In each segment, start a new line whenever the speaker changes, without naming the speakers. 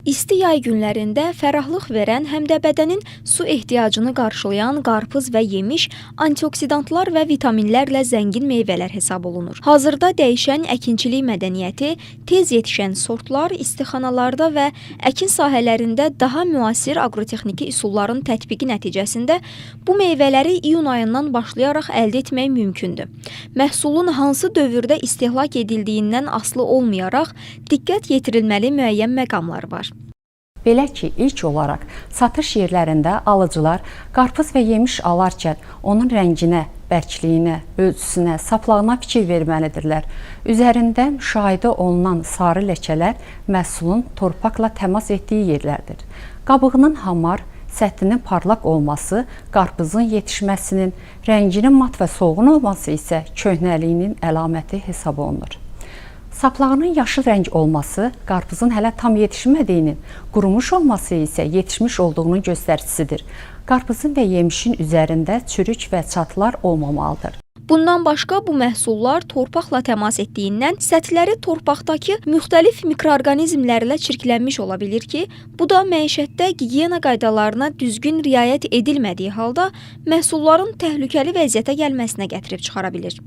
İsti yay günlərində fərahlıq verən, həm də bədənin su ehtiyacını qarşılayan qarpız və yemiş antioksidantlar və vitaminlərlə zəngin meyvələr hesab olunur. Hazırda dəyişən əkinçilik mədəniyyəti, tez yetişən sortlar, istixanalarda və əkin sahələrində daha müasir agrotexniki üsulların tətbiqi nəticəsində bu meyvələri iyun ayından başlayaraq əldə etmək mümkündür. Məhsulun hansı dövrdə istehlak edildiyindən asılı olmayaraq diqqət yetirilməli müəyyən məqamlar var.
Belə ki, ilk olaraq satış yerlərində alıcılar qarpız və yemiş alarkən onun rənginə, bərkliyinə, ölçüsünə, saplağına fikir verməlidirlər. Üzərində müşahidə olunan sarı ləkələr məhsulun torpaqla təmas etdiyi yerlərdir. Qabığının hamar, səthinin parlaq olması qarpızın yetişməsinin, rənginin mat və solğun olması isə köhnəliyinin əlaməti hesab olunur. Saplağının yaşıl rəng olması qarpızın hələ tam yetişmədiyinin, qurumuş olması isə yetişmiş olduğunun göstəricisidir. Qarpızın və yemişin üzərində çürük və çatılar olmamalıdır.
Bundan başqa bu məhsullar torpaqla təmas etdiyindən səthləri torpaqdakı müxtəlif mikroorqanizmlərlə çirklənmiş ola bilir ki, bu da məişətdə gigiyena qaydalarına düzgün riayət edilmədiyi halda məhsulların təhlükəli vəziyyətə gəlməsinə gətirib çıxara bilir.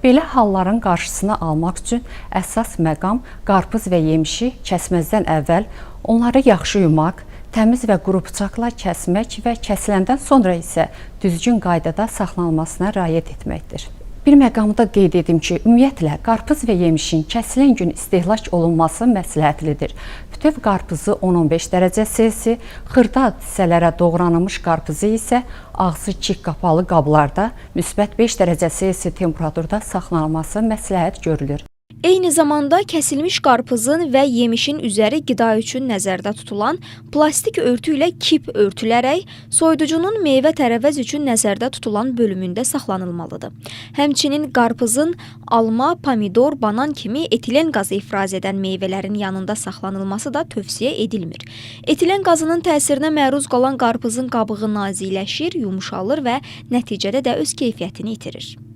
Belə halların qarşısını almaq üçün əsas məqam qarpız və yemişi kəsməzdən əvvəl onları yaxşı yumaq, təmiz və quru bıçaqla kəsmək və kəsiləndən sonra isə düzgün qaydada saxlanılmasına riayət etməkdir. Bir məqamda qeyd edim ki, ümumiyyətlə qarpız və yemişin kəsilən gün istehlak olunması məsləhətlidir. Bütöv qarpızı 10-15 dərəcə Selsi, xırda hissələrə doğranılmış qarpızı isə ağzı kiçik qapalı qablarda müsbət 5 dərəcə Selsi temperaturda saxlanılması məsləhət görülür.
Eyni zamanda kəsilmiş qarpızın və yemişin üzəri qida üçün nəzərdə tutulan plastik örtü ilə kip örtülərək soyuducunun meyvə-tərəvəz üçün nəzərdə tutulan bölümündə saxlanılmalıdır. Həmçinin qarpızın alma, pomidor, banan kimi etilen qazı ifraz edən meyvələrin yanında saxlanılması da tövsiyə edilmir. Etilen qazının təsirinə məruz qalan qarpızın qabığı nazikləşir, yumşalır və nəticədə də öz keyfiyyətini itirir.